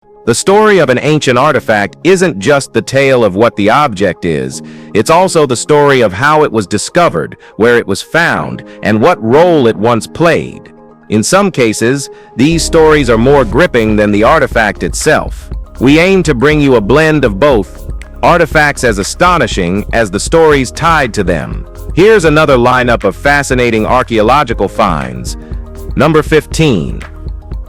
The story of an ancient artifact isn't just the tale of what the object is, it's also the story of how it was discovered, where it was found, and what role it once played. In some cases, these stories are more gripping than the artifact itself. We aim to bring you a blend of both, artifacts as astonishing as the stories tied to them. Here's another lineup of fascinating archaeological finds. Number 15.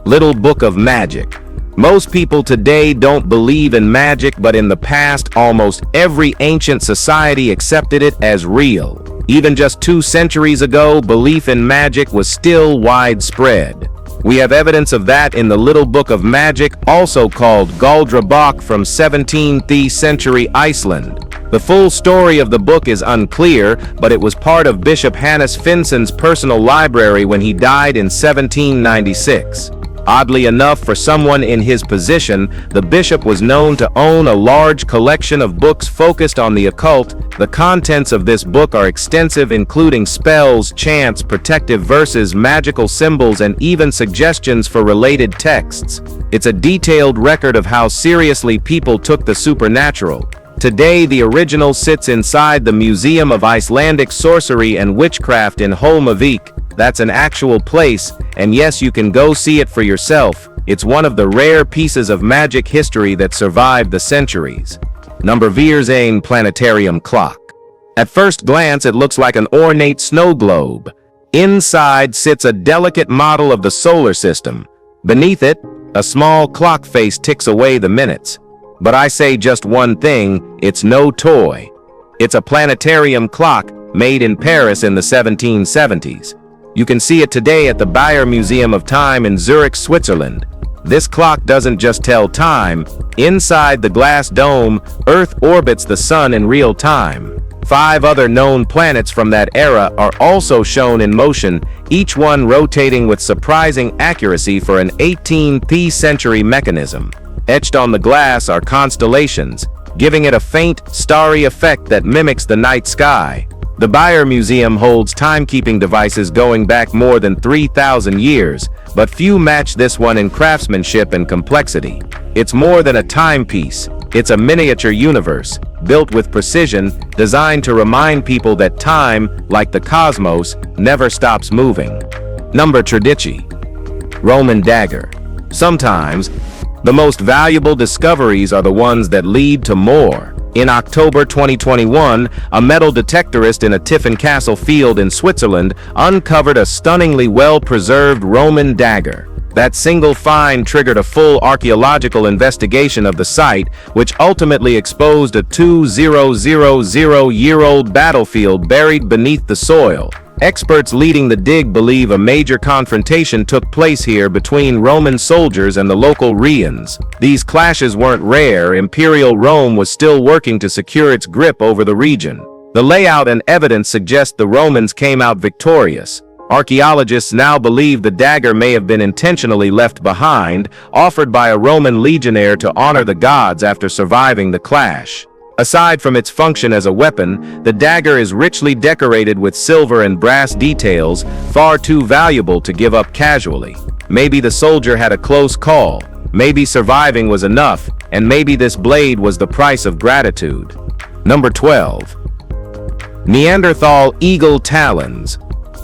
Little Book of Magic. Most people today don't believe in magic, but in the past, almost every ancient society accepted it as real. Even just 2 centuries ago, belief in magic was still widespread. We have evidence of that in the Little Book of Magic, also called Galdra Bók, from 17th century Iceland. The full story of the book is unclear, but it was part of Bishop Hannes Finnsson's personal library when he died in 1796. Oddly enough, for someone in his position, the bishop was known to own a large collection of books focused on the occult. The contents of this book are extensive, including spells, chants, protective verses, magical symbols, and even suggestions for related texts. It's a detailed record of how seriously people took the supernatural. Today, the original sits inside the Museum of Icelandic Sorcery and Witchcraft in Holmavik. That's an actual place, and yes, you can go see it for yourself. It's one of the rare pieces of magic history that survived the centuries. Number 14. Planetarium Clock. At first glance, it looks like an ornate snow globe. Inside sits a delicate model of the solar system. Beneath it, a small clock face ticks away the minutes. But I say just one thing, it's no toy. It's a planetarium clock made in Paris in the 1770s. You can see it today at the Bayer Museum of Time in Zurich, Switzerland. This clock doesn't just tell time. Inside the glass dome, Earth orbits the sun in real time. 5 other known planets from that era are also shown in motion, each one rotating with surprising accuracy for an 18th century mechanism. Etched on the glass are constellations, giving it a faint, starry effect that mimics the night sky. The Bayer Museum holds timekeeping devices going back more than 3,000 years, but few match this one in craftsmanship and complexity. It's more than a timepiece. It's a miniature universe, built with precision, designed to remind people that time, like the cosmos, never stops moving. Number 13. Roman Dagger. Sometimes, the most valuable discoveries are the ones that lead to more. In October 2021, a metal detectorist in a Tiffin Castle field in Switzerland uncovered a stunningly well-preserved Roman dagger. That single find triggered a full archaeological investigation of the site, which ultimately exposed a 2,000-year-old battlefield buried beneath the soil. Experts leading the dig believe a major confrontation took place here between Roman soldiers and the local Rians. These clashes weren't rare. Imperial Rome was still working to secure its grip over the region. The layout and evidence suggest the Romans came out victorious. Archaeologists now believe the dagger may have been intentionally left behind, offered by a Roman legionnaire to honor the gods after surviving the clash. Aside from its function as a weapon, the dagger is richly decorated with silver and brass details, far too valuable to give up casually. Maybe the soldier had a close call, maybe surviving was enough, and maybe this blade was the price of gratitude. Number 12. Neanderthal eagle talons.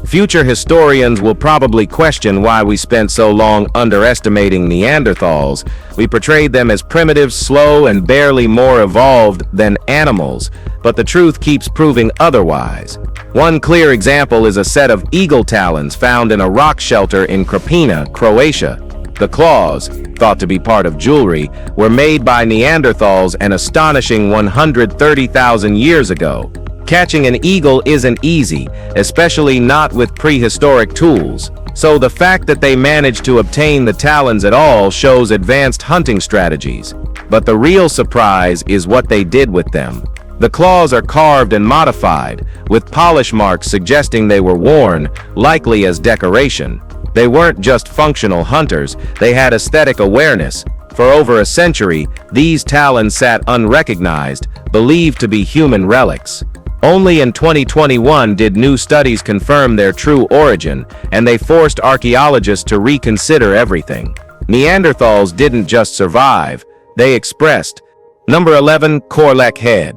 Future historians will probably question why we spent so long underestimating Neanderthals. We portrayed them as primitive, slow, and barely more evolved than animals, but the truth keeps proving otherwise. One clear example is a set of eagle talons found in a rock shelter in Krapina, Croatia. The claws, thought to be part of jewelry, were made by Neanderthals an astonishing 130,000 years ago. Catching an eagle isn't easy, especially not with prehistoric tools. So the fact that they managed to obtain the talons at all shows advanced hunting strategies. But the real surprise is what they did with them. The claws are carved and modified, with polish marks suggesting they were worn, likely as decoration. They weren't just functional hunters, they had aesthetic awareness. For over a century, these talons sat unrecognized, believed to be human relics. Only in 2021 did new studies confirm their true origin, and they forced archaeologists to reconsider everything. Neanderthals didn't just survive, they expressed. Number 11, Corlech head.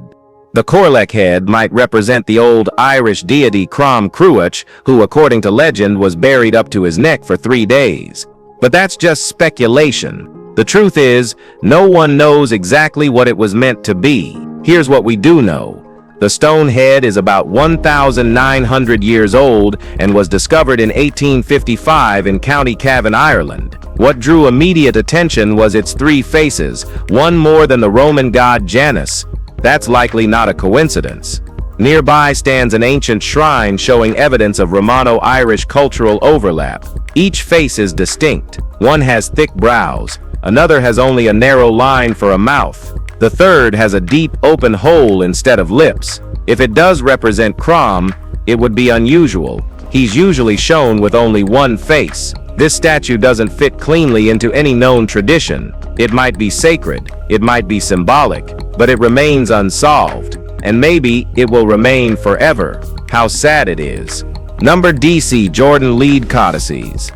The Corlech head might represent the old Irish deity Crom Cruach, who according to legend was buried up to his neck for 3 days. But that's just speculation. The truth is, no one knows exactly what it was meant to be. Here's what we do know. The stone head is about 1,900 years old and was discovered in 1855 in County Cavan, Ireland. What drew immediate attention was its 3 faces, one more than the Roman god Janus. That's likely not a coincidence. Nearby stands an ancient shrine showing evidence of Romano-Irish cultural overlap. Each face is distinct. One has thick brows, another has only a narrow line for a mouth. The third has a deep open hole instead of lips. If it does represent Crom, it would be unusual. He's usually shown with only one face. This statue doesn't fit cleanly into any known tradition. It might be sacred, it might be symbolic, but it remains unsolved. And maybe it will remain forever. How sad it is. Number DC, Jordan lead codices.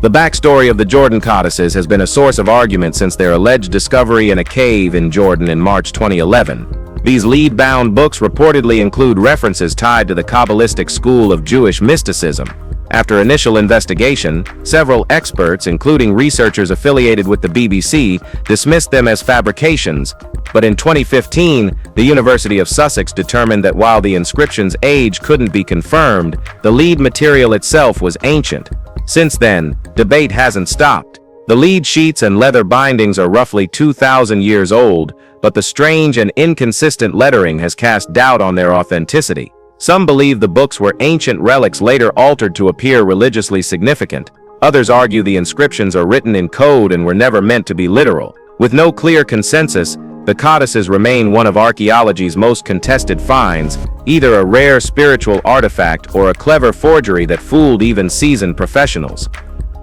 The backstory of the Jordan codices has been a source of argument since their alleged discovery in a cave in Jordan in March 2011. These lead-bound books reportedly include references tied to the Kabbalistic school of Jewish mysticism. After initial investigation, several experts, including researchers affiliated with the BBC, dismissed them as fabrications. But in 2015, the University of Sussex determined that while the inscription's age couldn't be confirmed, the lead material itself was ancient. Since then, debate hasn't stopped. The lead sheets and leather bindings are roughly 2,000 years old, but the strange and inconsistent lettering has cast doubt on their authenticity. Some believe the books were ancient relics later altered to appear religiously significant. Others argue the inscriptions are written in code and were never meant to be literal. With no clear consensus, the codices remain one of archaeology's most contested finds, either a rare spiritual artifact or a clever forgery that fooled even seasoned professionals.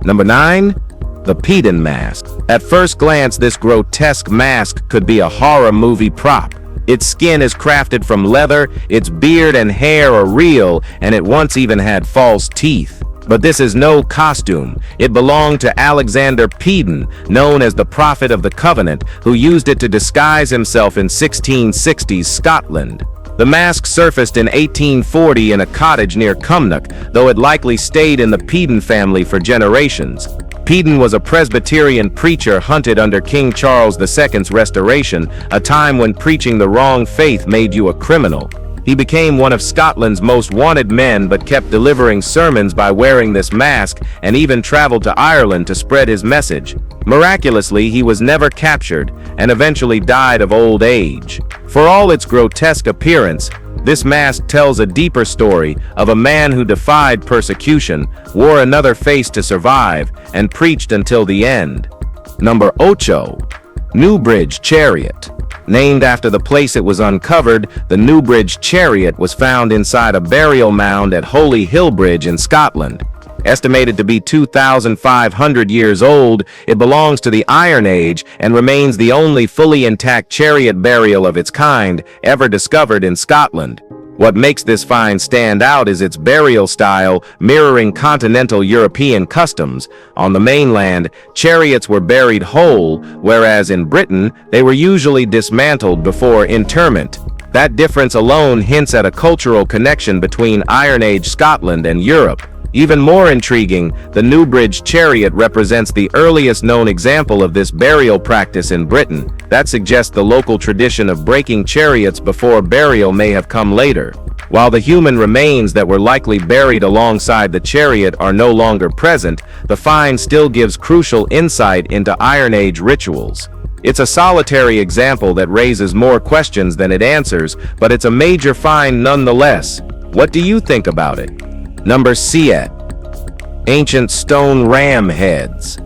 Number 9. The Pedin mask. At first glance, this grotesque mask could be a horror movie prop. Its skin is crafted from leather, its beard and hair are real, and it once even had false teeth. But this is no costume. It belonged to Alexander Pedin, known as the Prophet of the Covenant, who used it to disguise himself in 1660s Scotland. The mask surfaced in 1840 in a cottage near Cumnock, though it likely stayed in the Pedin family for generations. Pedin was a Presbyterian preacher hunted under King Charles II's restoration, a time when preaching the wrong faith made you a criminal. He became one of Scotland's most wanted men but kept delivering sermons by wearing this mask and even traveled to Ireland to spread his message. Miraculously, he was never captured and eventually died of old age. For all its grotesque appearance, this mask tells a deeper story of a man who defied persecution, wore another face to survive, and preached until the end. Number 8. Newbridge Chariot. Named after the place it was uncovered, the Newbridge Chariot was found inside a burial mound at Holy Hill Bridge in Scotland. Estimated to be 2,500 years old, it belongs to the Iron Age and remains the only fully intact chariot burial of its kind ever discovered in Scotland. What makes this find stand out is its burial style, mirroring continental European customs. On the mainland, chariots were buried whole, whereas in Britain, they were usually dismantled before interment. That difference alone hints at a cultural connection between Iron Age Scotland and Europe. Even more intriguing, the Newbridge Chariot represents the earliest known example of this burial practice in Britain. That suggests the local tradition of breaking chariots before burial may have come later. While the human remains that were likely buried alongside the chariot are no longer present, the find still gives crucial insight into Iron Age rituals. It's a solitary example that raises more questions than it answers, but it's a major find nonetheless. What do you think about it? Number 8. Ancient stone ram heads.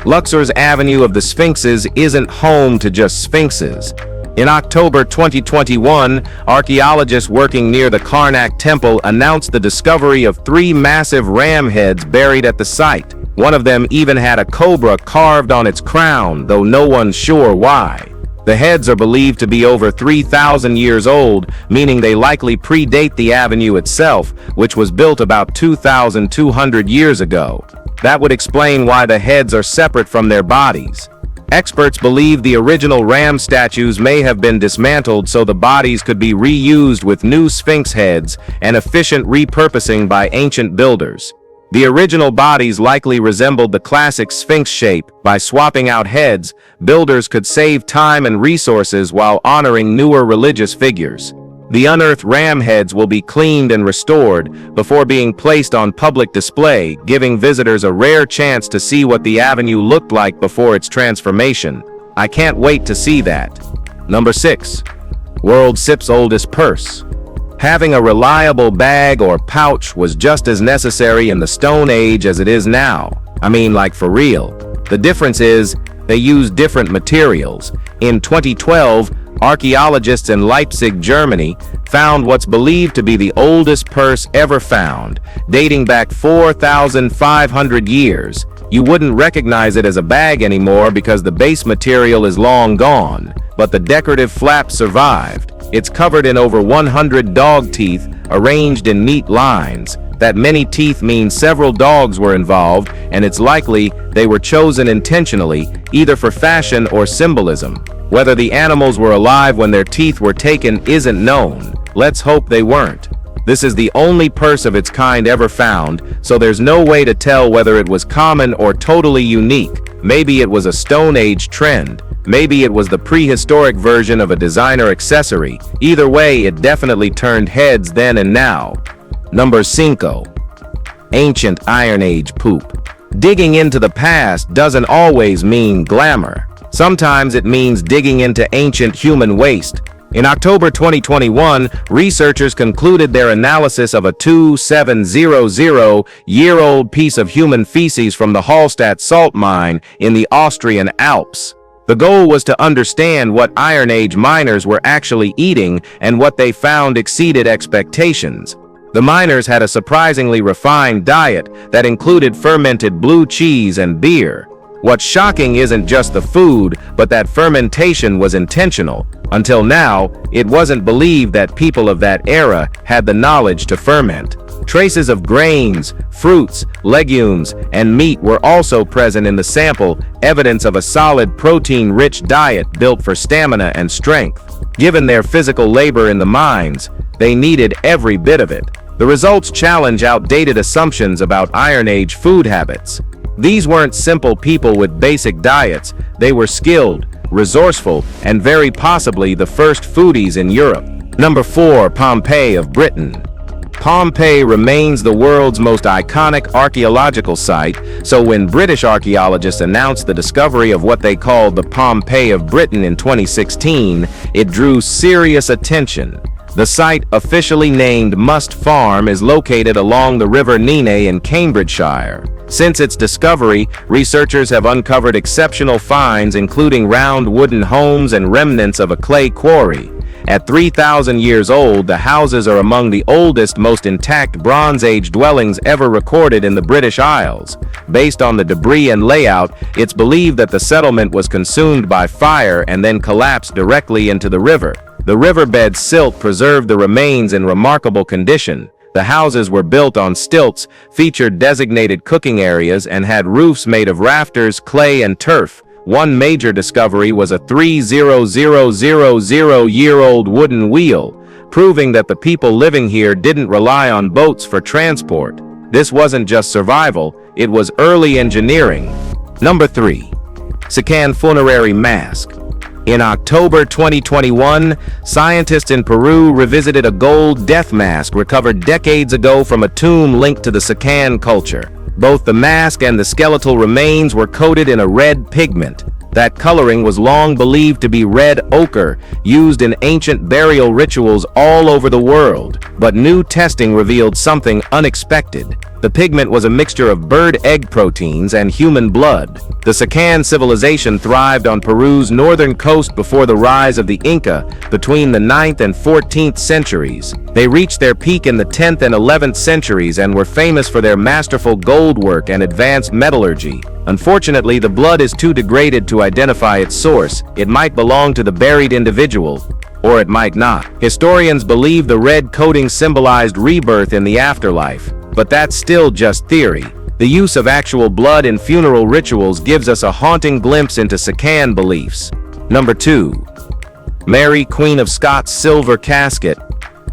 Luxor's Avenue of the Sphinxes isn't home to just sphinxes. In October 2021, archaeologists working near the Karnak Temple announced the discovery of 3 massive ram heads buried at the site. One of them even had a cobra carved on its crown, though no one's sure why. The heads are believed to be over 3,000 years old, meaning they likely predate the avenue itself, which was built about 2,200 years ago. That would explain why the heads are separate from their bodies. Experts believe the original ram statues may have been dismantled so the bodies could be reused with new sphinx heads, and efficient repurposing by ancient builders. The original bodies likely resembled the classic sphinx shape. By swapping out heads, builders could save time and resources while honoring newer religious figures. The unearthed ram heads will be cleaned and restored before being placed on public display, giving visitors a rare chance to see what the avenue looked like before its transformation. I can't wait to see that. Number 6. World SIP's oldest purse. Having a reliable bag or pouch was just as necessary in the Stone Age as it is now. I mean, like, for real. The difference is, they use different materials. In 2012, archaeologists in Leipzig, Germany, found what's believed to be the oldest purse ever found, dating back 4,500 years. You wouldn't recognize it as a bag anymore because the base material is long gone, but the decorative flap survived. It's covered in over 100 dog teeth, arranged in neat lines. That many teeth means several dogs were involved, and it's likely they were chosen intentionally, either for fashion or symbolism. Whether the animals were alive when their teeth were taken isn't known. Let's hope they weren't. This is the only purse of its kind ever found, so there's no way to tell whether it was common or totally unique. Maybe it was a Stone Age trend. Maybe it was the prehistoric version of a designer accessory. Either way, it definitely turned heads then and now. Number 5. Ancient Iron Age poop. Digging into the past doesn't always mean glamour. Sometimes it means digging into ancient human waste. In October 2021, researchers concluded their analysis of a 2700-year-old piece of human feces from the Hallstatt salt mine in the Austrian Alps. The goal was to understand what Iron Age miners were actually eating, and what they found exceeded expectations. The miners had a surprisingly refined diet that included fermented blue cheese and beer. What's shocking isn't just the food, but that fermentation was intentional. Until now, it wasn't believed that people of that era had the knowledge to ferment. Traces of grains, fruits, legumes, and meat were also present in the sample, evidence of a solid protein-rich diet built for stamina and strength. Given their physical labor in the mines, they needed every bit of it. The results challenge outdated assumptions about Iron Age food habits. These weren't simple people with basic diets. They were skilled, resourceful, and very possibly the first foodies in Europe. Number 4. Pompei of Britain. Pompeii remains the world's most iconic archaeological site, so when British archaeologists announced the discovery of what they called the Pompei of Britain in 2016, it drew serious attention. The site, officially named Must Farm, is located along the River Nene in Cambridgeshire. Since its discovery, researchers have uncovered exceptional finds, including round wooden homes and remnants of a clay quarry. At 3,000 years old, the houses are among the oldest, most intact Bronze Age dwellings ever recorded in the British Isles. Based on the debris and layout, it's believed that the settlement was consumed by fire and then collapsed directly into the river. The riverbed silt preserved the remains in remarkable condition. The houses were built on stilts, featured designated cooking areas, and had roofs made of rafters, clay, and turf. One major discovery was a 3,000-year-old wooden wheel, proving that the people living here didn't rely on boats for transport. This wasn't just survival, it was early engineering. Number 3. Sakan funerary mask. In October 2021, scientists in Peru revisited a gold death mask recovered decades ago from a tomb linked to the Sakan culture. Both the mask and the skeletal remains were coated in a red pigment. That coloring was long believed to be red ochre, used in ancient burial rituals all over the world. But new testing revealed something unexpected. The pigment was a mixture of bird egg proteins and human blood. The Sakan civilization thrived on Peru's northern coast before the rise of the Inca between the 9th and 14th centuries. They reached their peak in the 10th and 11th centuries and were famous for their masterful gold work and advanced metallurgy. Unfortunately, the blood is too degraded to identify its source. It might belong to the buried individual, or it might not. Historians believe the red coating symbolized rebirth in the afterlife, but that's still just theory. The use of actual blood in funeral rituals gives us a haunting glimpse into Sakan beliefs. Number 2. Mary, Queen of Scots silver casket.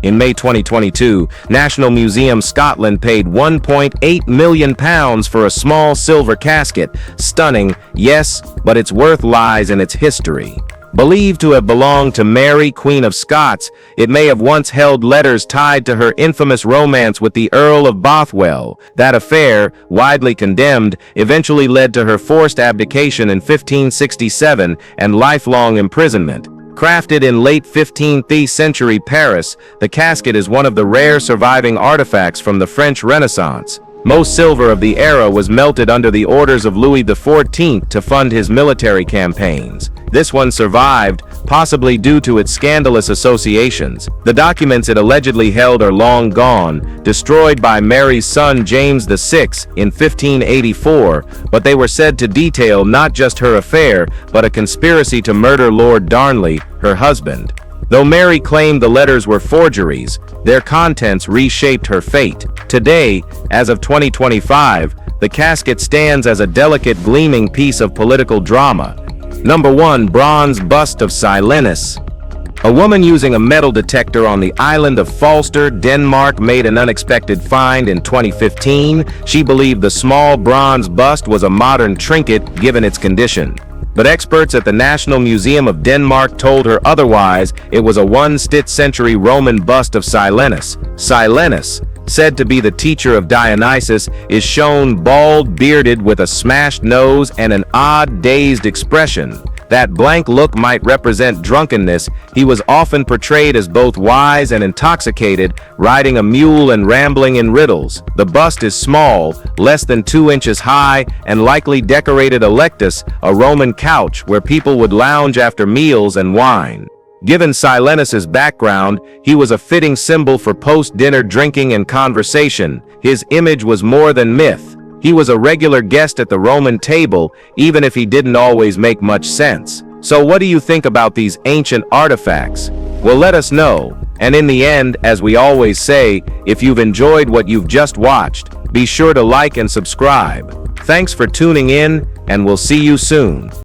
In May 2022, National Museum Scotland paid £1.8 million for a small silver casket. Stunning, yes, but its worth lies in its history. Believed to have belonged to Mary, Queen of Scots, it may have once held letters tied to her infamous romance with the Earl of Bothwell. That affair, widely condemned, eventually led to her forced abdication in 1567 and lifelong imprisonment. Crafted in late 15th century Paris, the casket is one of the rare surviving artifacts from the French Renaissance. Most silver of the era was melted under the orders of Louis XIV to fund his military campaigns. This one survived, possibly due to its scandalous associations. The documents it allegedly held are long gone, destroyed by Mary's son James VI in 1584, but they were said to detail not just her affair, but a conspiracy to murder Lord Darnley, her husband. Though Mary claimed the letters were forgeries, their contents reshaped her fate. Today, as of 2025, the casket stands as a delicate, gleaming piece of political drama. Number 1. Bronze bust of Silenus. A woman using a metal detector on the island of Falster, Denmark, made an unexpected find in 2015. She believed the small bronze bust was a modern trinket given its condition. But experts at the National Museum of Denmark told her otherwise. It was a 1st century Roman bust of Silenus. Silenus, said to be the teacher of Dionysus, is shown bald, bearded, with a smashed nose and an odd, dazed expression. That blank look might represent drunkenness. He was often portrayed as both wise and intoxicated, riding a mule and rambling in riddles. The bust is small, less than 2 inches high, and likely decorated Electus, a Roman couch where people would lounge after meals and wine. Given Silenus's background, he was a fitting symbol for post-dinner drinking and conversation. His image was more than myth. He was a regular guest at the Roman table, even if he didn't always make much sense. So what do you think about these ancient artifacts? Well, let us know. And in the end, as we always say, if you've enjoyed what you've just watched, be sure to like and subscribe. Thanks for tuning in, and we'll see you soon.